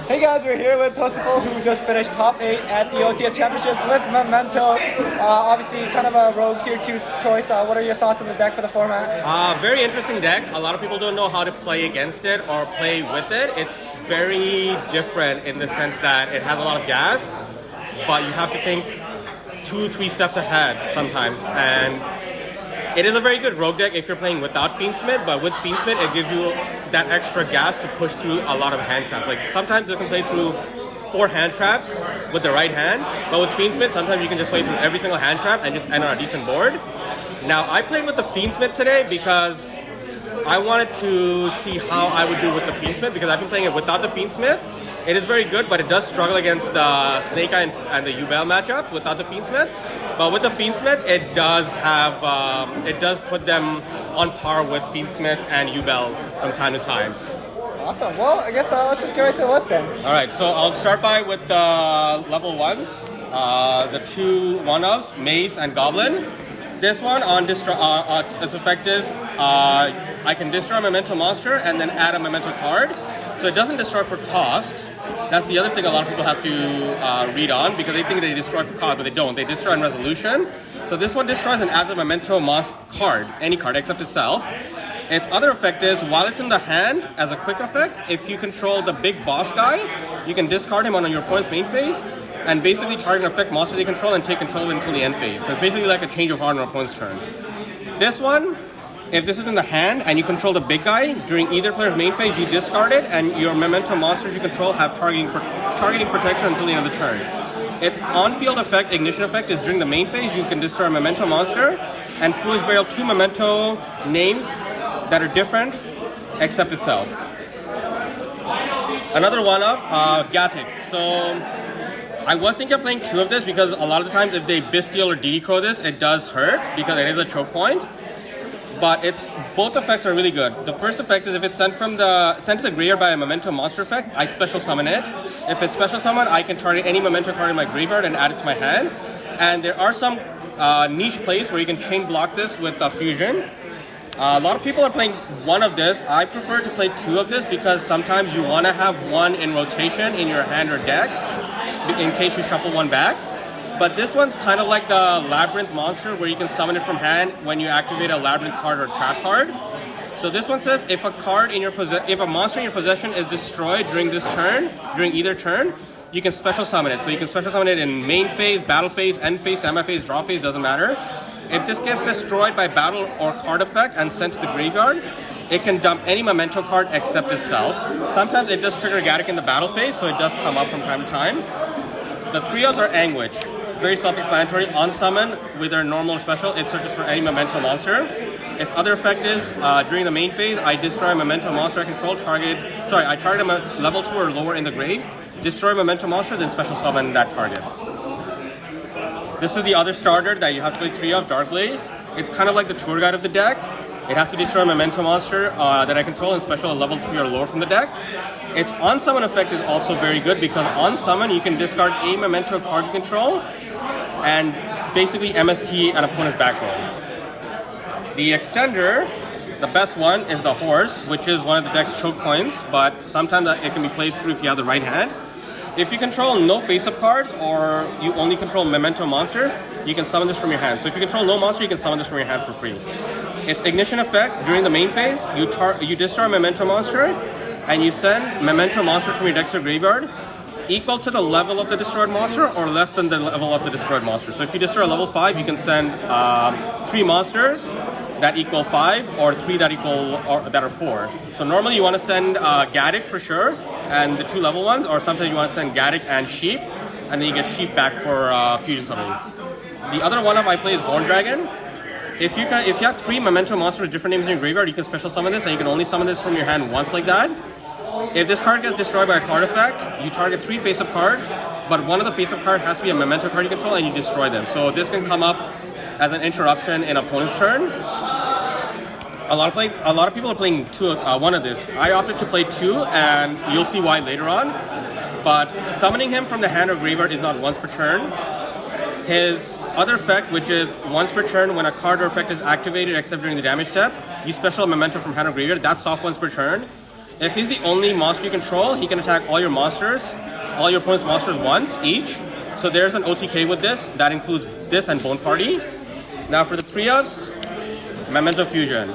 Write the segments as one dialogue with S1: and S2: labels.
S1: Hey guys, we're here with Tausiful, who just finished top 8 at the OTS Championship with Memento. Obviously, kind of a rogue tier 2 choice. What are your thoughts on the deck for the format?
S2: Very interesting deck. A lot of people don't know how to play against it or play with it. It's very different in the sense that it has a lot of gas, but you have to think 2-3 steps ahead sometimes. And it is a very good rogue deck if you're playing without Fiendsmith, but with Fiendsmith, it gives you that extra gas to push through a lot of hand traps. Like sometimes you can play through 4 hand traps with the right hand, but with Fiendsmith, sometimes you can just play through every single hand trap and just end on a decent board. Now, I played with the Fiendsmith today because I wanted to see how I would do with the Fiendsmith, because I've been playing it without the Fiendsmith. It is very good, but it does struggle against the Snake Eye and the YuGiOh matchups without the Fiendsmith. But with the Fiendsmith, it does put them on par with Fiendsmith and YuGiOh from time to time.
S1: Awesome. Well, I guess let's just get right to the list then.
S2: All right, so I'll start with the level 1s, the 2 1-ofs, Mace and Goblin. This one, on its effect is, I can destroy a Memento monster and then add a Memento card. So it doesn't destroy for cost. That's the other thing a lot of people have to read on, because they think they destroy for cost, but they don't. They destroy in resolution. So this one destroys and adds a Memento card, any card except itself. Its other effect is, while it's in the hand, as a quick effect, if you control the big boss guy, you can discard him on your opponent's main phase, and basically target and affect monster they control and take control until the end phase. So it's basically like a change of heart on your opponent's turn. This one, if this is in the hand and you control the big guy, during either player's main phase, you discard it, and your Memento monsters you control have targeting protection until the end of the turn. Its on-field effect, ignition effect, is during the main phase, you can destroy a Memento monster and Foolish Burial 2 Memento names that are different except itself. Another one of Gatic. So I was thinking of playing 2 of this, because a lot of the times if they Bestial or DD Crow this, it does hurt because it is a choke point. But both effects are really good. The first effect is, if it's sent to the graveyard by a Memento monster effect, I special summon it. If it's special summon, I can target any Memento card in my graveyard and add it to my hand. And there are some niche plays where you can chain block this with fusion. A lot of people are playing 1 of this. I prefer to play 2 of this, because sometimes you want to have 1 in rotation in your hand or deck in case you shuffle 1 back. But this one's kind of like the Labyrinth monster, where you can summon it from hand when you activate a Labyrinth card or trap card. So this one says, if a monster in your possession is destroyed during either turn, you can special summon it. So you can special summon it in main phase, battle phase, end phase, semi-phase, draw phase, doesn't matter. If this gets destroyed by battle or card effect and sent to the graveyard, it can dump any Memento card except itself. Sometimes it does trigger Gatic in the battle phase, so it does come up from time to time. The 3 are Anguish. Very self-explanatory. On summon, with their normal or special, it searches for any Memento monster. Its other effect is, during the main phase, I destroy a Memento monster I control, I target a level 2 or lower in the grade, destroy a Memento monster, then special summon that target. This is the other starter that you have to play 3 of, Darkblade. It's kind of like the tour guide of the deck. It has to destroy a Memento monster that I control and special a level 3 or lower from the deck. Its on summon effect is also very good, because on summon you can discard a Memento card you control and basically MST an opponent's back row. The extender, the best one, is the Horse, which is one of the deck's choke points, but sometimes it can be played through if you have the right hand. If you control no face-up cards, or you only control Memento monsters, you can summon this from your hand. So if you control no monster, you can summon this from your hand for free. Its ignition effect, during the main phase, you destroy a Memento monster, and you send Memento monsters from your deck to graveyard, equal to the level of the destroyed monster or less than the level of the destroyed monster. So if you destroy a level 5, you can send 3 monsters that equal 5, or 3 that are 4. So normally you want to send Gatic for sure, and the 2 level ones, or sometimes you want to send Gatic and Sheep, and then you get Sheep back for fusion summoning. The other one I play is Horn Dragon. If you have 3 Memento monsters with different names in your graveyard, you can special summon this, and you can only summon this from your hand once like that. If this card gets destroyed by a card effect, you target 3 face-up cards, but one of the face-up cards has to be a Memento card you control, and you destroy them. So this can come up as an interruption in opponent's turn. A lot of people are playing 1 of this. I opted to play 2, and you'll see why later on. But summoning him from the hand or graveyard is not once per turn. His other effect, which is once per turn when a card or effect is activated except during the damage step, you special a Memento from hand or graveyard. That's soft once per turn. If he's the only monster you control, he can attack all your opponent's monsters once each. So there's an OTK with this. That includes this and Bone Party. Now for the trios, Memento Fusion.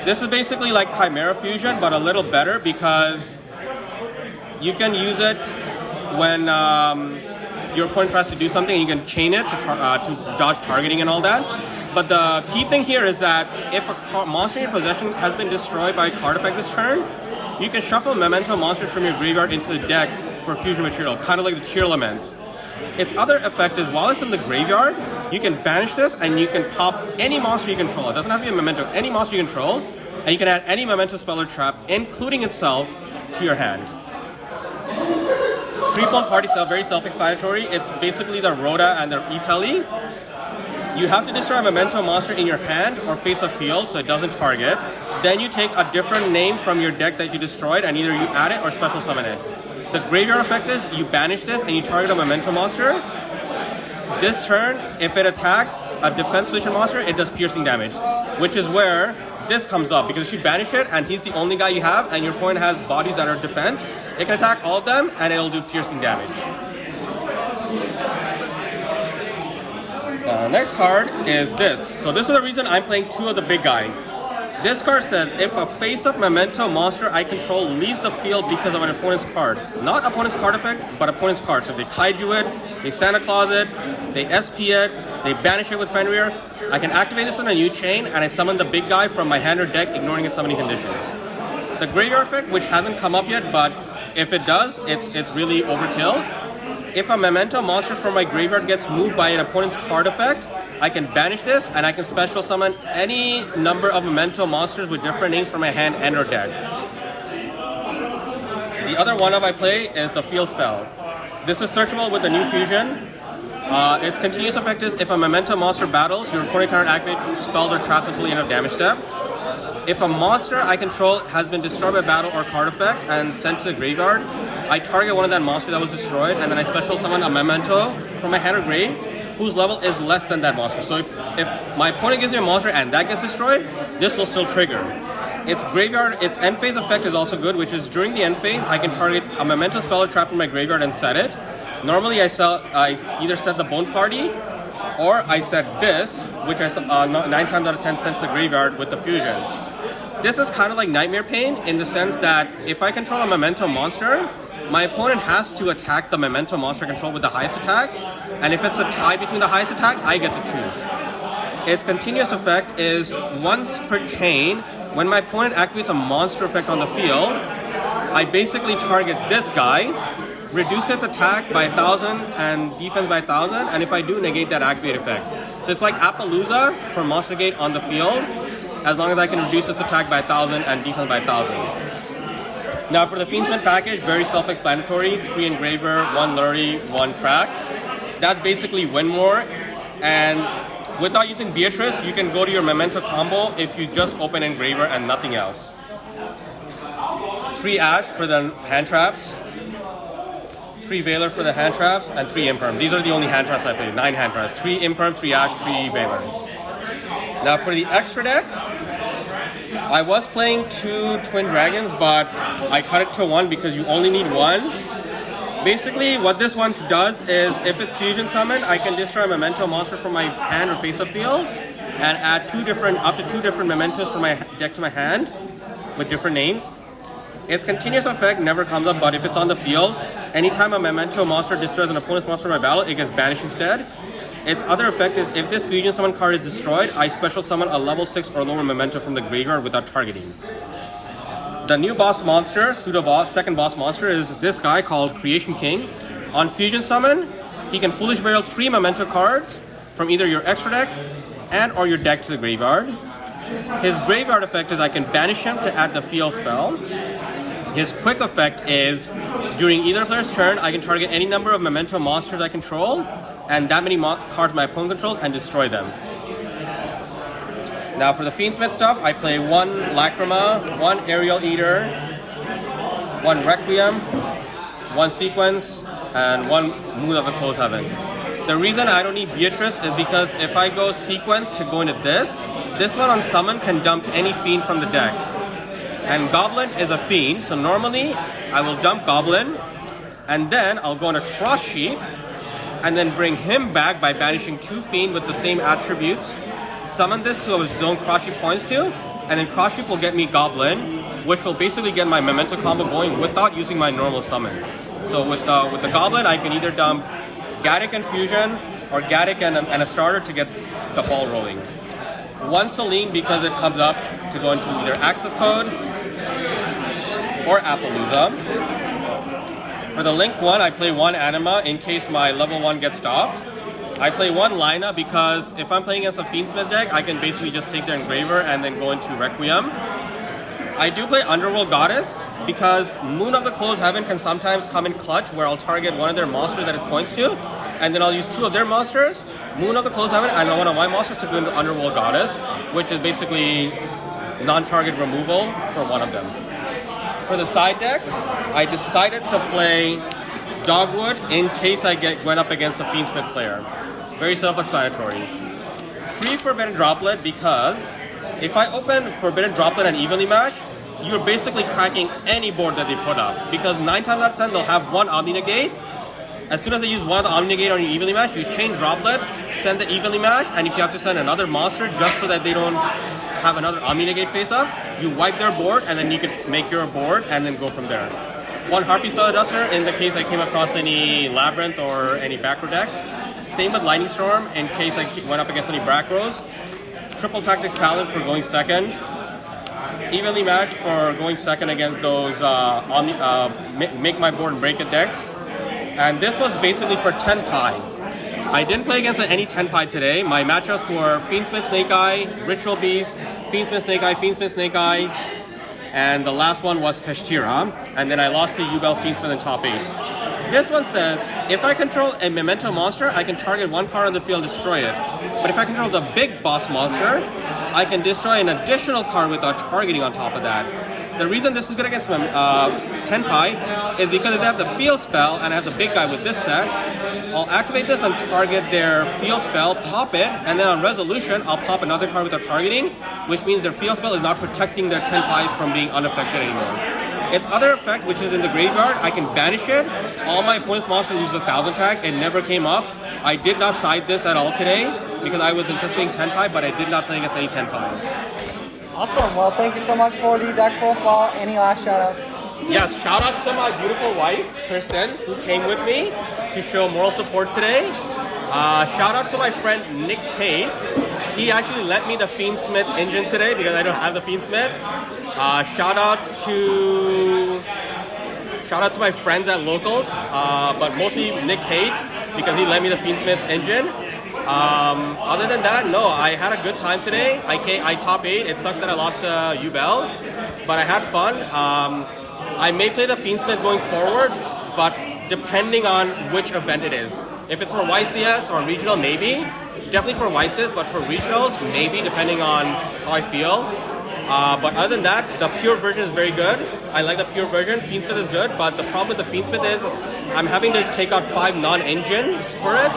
S2: This is basically like Chimera Fusion, but a little better because you can use it when your opponent tries to do something. You can chain it to dodge targeting and all that. But the key thing here is that if a monster in your possession has been destroyed by a card effect this turn, you can shuffle Memento monsters from your graveyard into the deck for fusion material, kind of like the Cheer Elements. Its other effect is while it's in the graveyard, you can banish this and you can pop any monster you control. It doesn't have to be a Memento, any monster you control, and you can add any Memento spell or trap, including itself, to your hand. 3-Bone Party Cell, very self-explanatory. It's basically the Rhoda and the E-Telly. You have to destroy a Memento monster in your hand or face a field so it doesn't target. Then you take a different name from your deck that you destroyed and either you add it or special summon it. The graveyard effect is you banish this and you target a Memento monster. This turn, if it attacks a defense position monster, it does piercing damage, which is where this comes up, because if you banish it and he's the only guy you have and your opponent has bodies that are defense, it can attack all of them and it'll do piercing damage. Next card is this. So this is the reason I'm playing 2 of the big guy. This card says, if a face-up Memento monster I control leaves the field because of an opponent's card. Not opponent's card effect, but opponent's card. So if they Kaiju it, they Santa Claus it, they SP it, they banish it with Fenrir, I can activate this on a new chain and I summon the big guy from my hand or deck, ignoring its summoning conditions. The graveyard effect, which hasn't come up yet, but if it does, it's really overkill. If a Memento monster from my graveyard gets moved by an opponent's card effect, I can banish this and I can special summon any number of Memento monsters with different names from my hand and or deck. The other one I play is the Field Spell. This is searchable with the new fusion. Its continuous effect is if a Memento monster battles, your opponent cannot activate spells or traps until the end of damage step. If a monster I control has been destroyed by battle or card effect and sent to the graveyard, I target one of that monster that was destroyed and then I special summon a Memento from my hand or grave whose level is less than that monster. So if my opponent gives me a monster and that gets destroyed, this will still trigger. Its end phase effect is also good, which is during the end phase, I can target a Memento spell or trap in my graveyard and set it. Normally I either set the Bone Party or I set this, which I 9 times out of 10 sent to the graveyard with the fusion. This is kind of like Nightmare Pain in the sense that if I control a Memento monster, my opponent has to attack the Memento monster control with the highest attack, and if it's a tie between the highest attack, I get to choose. Its continuous effect is once per chain, when my opponent activates a monster effect on the field, I basically target this guy, reduce its attack by 1,000 and defense by 1,000, and if I do, negate that activate effect. So it's like Appaloosa for monster negate on the field, as long as I can reduce its attack by 1,000 and defense by 1,000. Now for the Fiendsmith package, very self-explanatory, 3 Engraver, 1 Lurry, 1 Tract. That's basically win more, and without using Beatrice, you can go to your Memento combo if you just open Engraver and nothing else. 3 Ash for the hand traps, 3 Veiler for the hand traps, and 3 Imperm. These are the only hand traps I play, 9 hand traps, 3 Imperm, 3 Ash, 3 Veiler. Now for the extra deck, I was playing 2 Twin Dragons, but I cut it to 1 because you only need 1. Basically, what this one does is, if it's Fusion Summon, I can destroy a Memento monster from my hand or face of field, and add up to 2 different Mementos from my deck to my hand, with different names. Its continuous effect never comes up, but if it's on the field, anytime a Memento monster destroys an opponent's monster by battle, it gets banished instead. Its other effect is, if this Fusion Summon card is destroyed, I special summon a level 6 or lower Memento from the graveyard without targeting. The new boss monster, pseudo-boss, second boss monster, is this guy called Creation King. On Fusion Summon, he can Foolish Burial 3 Memento cards from either your extra deck and or your deck to the graveyard. His graveyard effect is I can banish him to add the Field Spell. His quick effect is, during either player's turn, I can target any number of Memento monsters I control, and that many cards my opponent controls, and destroy them. Now for the Fiendsmith stuff, I play 1 Lacrima, 1 Aerial Eater, 1 Requiem, 1 Sequence, and 1 Moon of the Closed Heaven. The reason I don't need Beatrice is because if I go Sequence to go into this one on Summon can dump any Fiend from the deck. And Goblin is a Fiend, so normally I will dump Goblin, and then I'll go on a Cross Sheep, and then bring him back by banishing 2 Fiend with the same attributes. Summon this to a zone Cross Sheep points to, and then Cross Sheep will get me Goblin, which will basically get my Memento combo going without using my normal summon. So with the Goblin, I can either dump Gaddock and Fusion, or Gaddock and a starter to get the ball rolling. 1 Celine because it comes up to go into either Access Code or Appaloosa. For the Link 1, I play 1 Anima in case my level 1 gets stopped. I play 1 Lina because if I'm playing against a Fiendsmith deck, I can basically just take their Engraver and then go into Requiem. I do play Underworld Goddess because Moon of the Closed Heaven can sometimes come in clutch where I'll target one of their monsters that it points to, and then I'll use 2 of their monsters, Moon of the Closed Heaven, and one of my monsters to go into Underworld Goddess, which is basically non-target removal for one of them. For the side deck, I decided to play Dogwood in case I went up against a Fiendsmith player. Very self-explanatory. 3 Forbidden Droplet because if I open Forbidden Droplet and Evenly Match, you're basically cracking any board that they put up. Because 9 times out of 10, they'll have 1 Omni Negate. As soon as they use one of the Omni Negate on your Evenly Match, you chain Droplet, send the Evenly Match, and if you have to send another monster just so that they don't have another Omni Negate face up, you wipe their board, and then you can make your board, and then go from there. 1 Harpy Stellar Duster in the case I came across any Labyrinth or any backrow decks. Same with Lightning Storm in case I went up against any Brackrows. Triple Tactics Talent for going second. Evenly Matched for going second against those Make My Board and Break It decks. And this was basically for Tenpai. I didn't play against any Tenpai today. My matchups were Fiendsmith Snake Eye, Ritual Beast, Fiendsmith Snake Eye, Fiendsmith Snake Eye, and the last one was Kashtira. And then I lost to YuGiOh Fiendsmith in top 8. This one says, if I control a Memento monster, I can target 1 card on the field and destroy it. But if I control the big boss monster, I can destroy an additional card without targeting on top of that. The reason this is good against Tenpai is because if they have the field spell and I have the big guy with this set, I'll activate this and target their field spell, pop it, and then on resolution, I'll pop another card without targeting, which means their field spell is not protecting their Tenpais from being unaffected anymore. Its other effect, which is in the graveyard, I can banish it. All my opponent's monster loses 1,000 tag. It never came up. I did not side this at all today because I was anticipating Tenpai, but I did not play against any Tenpai.
S1: Awesome. Well, thank you so much for the deck profile. Any last shoutouts?
S2: Yes, shoutouts to my beautiful wife, Kristen, who came with me to show moral support today. Shout out to my friend Nick Tate. He actually lent me the Fiendsmith engine today because I don't have the Fiendsmith. Shout out to my friends at Locals, but mostly Nick Tate because he lent me the Fiendsmith engine. Other than that, no, I had a good time today. I top 8. It sucks that I lost to Ubel, but I had fun. I may play the Fiendsmith going forward, but depending on which event it is. If it's for YCS or regional, maybe. Definitely for YCS, but for regionals, maybe, depending on how I feel. But other than that, the pure version is very good. I like the pure version. Fiendsmith is good, but the problem with the Fiendsmith is I'm having to take out 5 non-engines for it,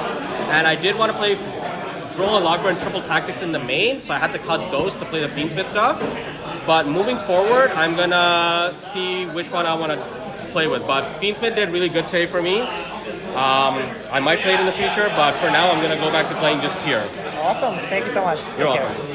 S2: and I did want to play Droll and Logber and Triple Tactics in the main, so I had to cut those to play the Fiendsmith stuff. But moving forward, I'm gonna see which one I want to play with. But Fiendsmith did really good today for me. I might play it in the future, but for now, I'm gonna go back to playing just pure.
S1: Awesome. Thank you so much.
S2: You're welcome.